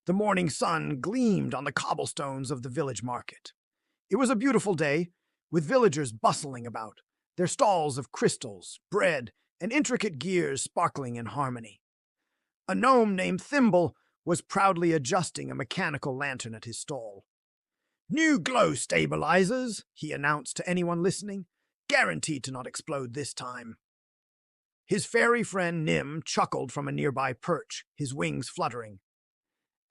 The morning sun gleamed on the cobblestones of the village market. It was a beautiful day, with villagers bustling about, their stalls of crystals, bread, and intricate gears sparkling in harmony. A gnome named Thimble was proudly adjusting a mechanical lantern at his stall. "New glow stabilizers," he announced to anyone listening, "guaranteed to not explode this time." His fairy friend Nim chuckled from a nearby perch, his wings fluttering.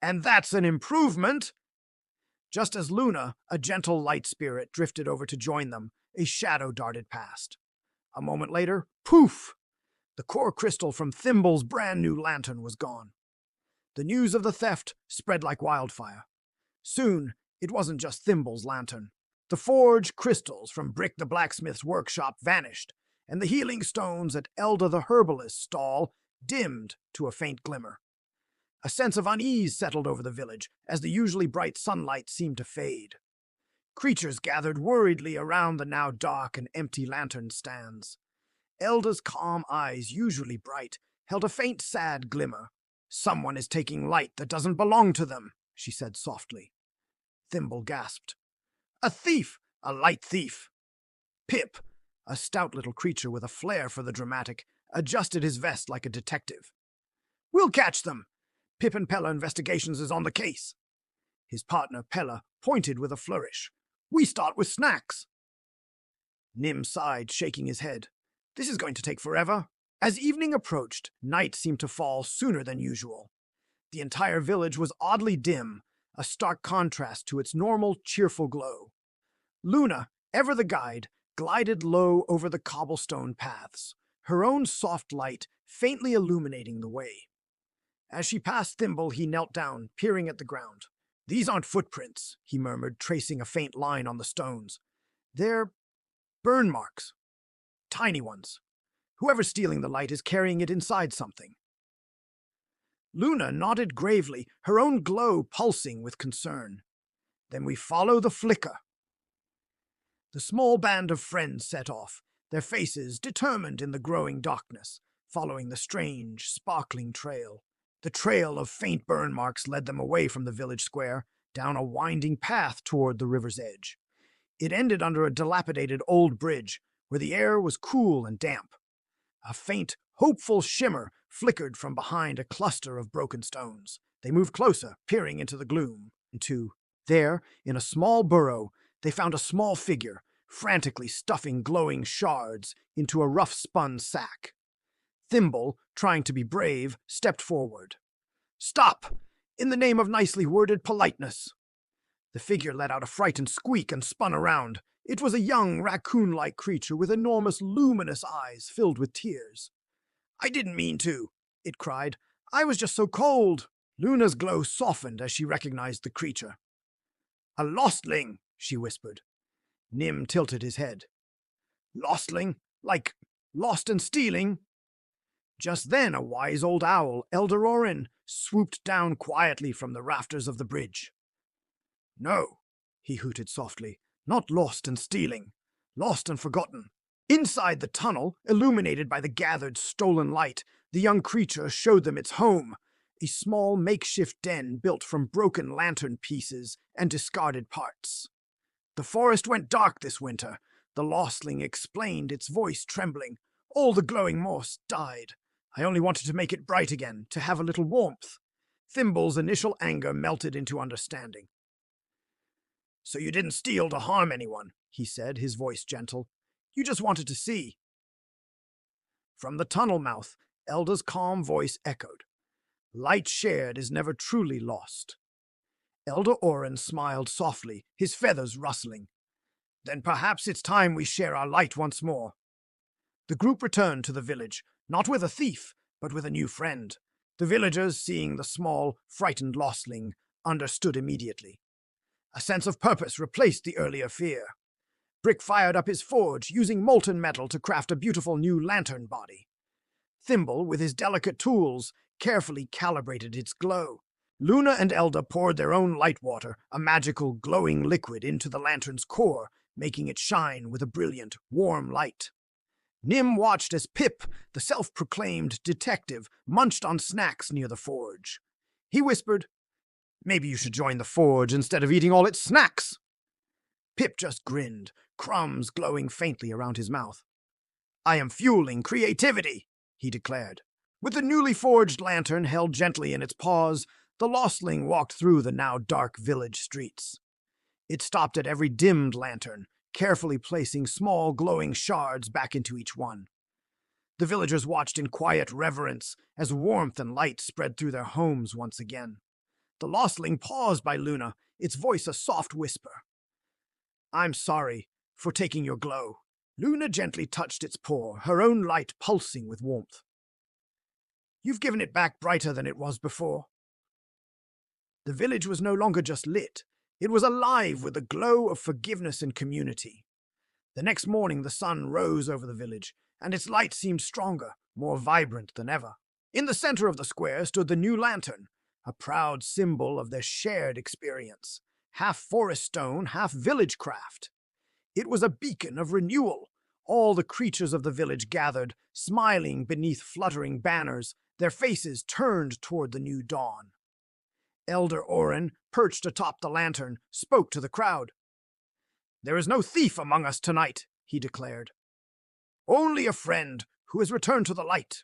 "And that's an improvement!" Just as Luna, a gentle light spirit, drifted over to join them, a shadow darted past. A moment later, poof! The core crystal from Thimble's brand new lantern was gone. The news of the theft spread like wildfire. Soon, it wasn't just Thimble's lantern. The forged crystals from Brikk the blacksmith's workshop vanished, and the healing stones at Elda the herbalist's stall dimmed to a faint glimmer. A sense of unease settled over the village as the usually bright sunlight seemed to fade. Creatures gathered worriedly around the now dark and empty lantern stands. Elda's calm eyes, usually bright, held a faint sad glimmer. "Someone is taking light that doesn't belong to them," she said softly. Thimble gasped. "A thief! A light thief!" Pip, a stout little creature with a flair for the dramatic, adjusted his vest like a detective. "We'll catch them! Pip and Pella Investigations is on the case." His partner, Pella, pointed with a flourish. "We start with snacks." Nim sighed, shaking his head. "This is going to take forever." As evening approached, night seemed to fall sooner than usual. The entire village was oddly dim, a stark contrast to its normal, cheerful glow. Luna, ever the guide, glided low over the cobblestone paths, her own soft light faintly illuminating the way. As she passed Thimble, he knelt down, peering at the ground. "These aren't footprints," he murmured, tracing a faint line on the stones. "They're burn marks. Tiny ones. Whoever's stealing the light is carrying it inside something." Luna nodded gravely, her own glow pulsing with concern. "Then we follow the flicker." The small band of friends set off, their faces determined in the growing darkness, following the strange, sparkling trail. The trail of faint burn marks led them away from the village square, down a winding path toward the river's edge. It ended under a dilapidated old bridge, where the air was cool and damp. A faint, hopeful shimmer flickered from behind a cluster of broken stones. They moved closer, peering into the gloom. There, in a small burrow, they found a small figure, frantically stuffing glowing shards into a rough-spun sack. Thimble, trying to be brave, stepped forward. "Stop! In the name of nicely worded politeness." The figure let out a frightened squeak and spun around. It was a young, raccoon-like creature with enormous, luminous eyes filled with tears. "I didn't mean to," it cried. "I was just so cold." Luna's glow softened as she recognized the creature. "A lostling," she whispered. Nim tilted his head. "Lostling? Like lost and stealing?" Just then a wise old owl, Elda Orin, swooped down quietly from the rafters of the bridge. "No," he hooted softly, "not lost and stealing. Lost and forgotten." Inside the tunnel, illuminated by the gathered stolen light, the young creature showed them its home, a small makeshift den built from broken lantern pieces and discarded parts. "The forest went dark this winter," the lostling explained, its voice trembling. "All the glowing moss died. I only wanted to make it bright again, to have a little warmth." Thimble's initial anger melted into understanding. "So you didn't steal to harm anyone," he said, his voice gentle. "You just wanted to see." From the tunnel mouth, Elda's calm voice echoed. "Light shared is never truly lost." Elda Orin smiled softly, his feathers rustling. "Then perhaps it's time we share our light once more." The group returned to the village, not with a thief, but with a new friend. The villagers, seeing the small, frightened lostling, understood immediately. A sense of purpose replaced the earlier fear. Brikk fired up his forge, using molten metal to craft a beautiful new lantern body. Thimble, with his delicate tools, carefully calibrated its glow. Luna and Elda poured their own light water, a magical, glowing liquid, into the lantern's core, making it shine with a brilliant, warm light. Nim watched as Pip, the self-proclaimed detective, munched on snacks near the forge. He whispered, Maybe you should join the forge instead of eating all its snacks. Pip just grinned, crumbs glowing faintly around his mouth. I am fueling creativity, he declared. With the newly forged lantern held gently in its paws, the lostling walked through the now dark village streets. It stopped at every dimmed lantern, carefully placing small glowing shards back into each one. The villagers watched in quiet reverence as warmth and light spread through their homes once again. The lostling paused by Luna, its voice a soft whisper. I'm sorry for taking your glow. Luna gently touched its paw, her own light pulsing with warmth. You've given it back brighter than it was before. The village was no longer just lit. It was alive with a glow of forgiveness and community. The next morning the sun rose over the village, and its light seemed stronger, more vibrant than ever. In the center of the square stood the new lantern, a proud symbol of their shared experience, half forest stone, half village craft. It was a beacon of renewal. All the creatures of the village gathered, smiling beneath fluttering banners, their faces turned toward the new dawn. Elder Orin, perched atop the lantern, spoke to the crowd. There is no thief among us tonight, he declared. Only a friend who has returned to the light.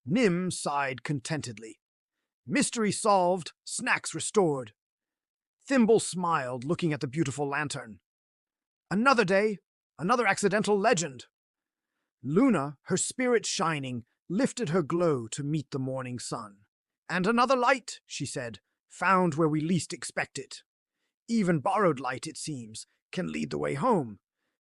Nim sighed contentedly. Mystery solved, snacks restored. Thimble smiled, looking at the beautiful lantern. Another day, another accidental legend. Luna, her spirit shining, lifted her glow to meet the morning sun. And another light, she said, found where we least expect it. Even borrowed light, it seems, can lead the way home.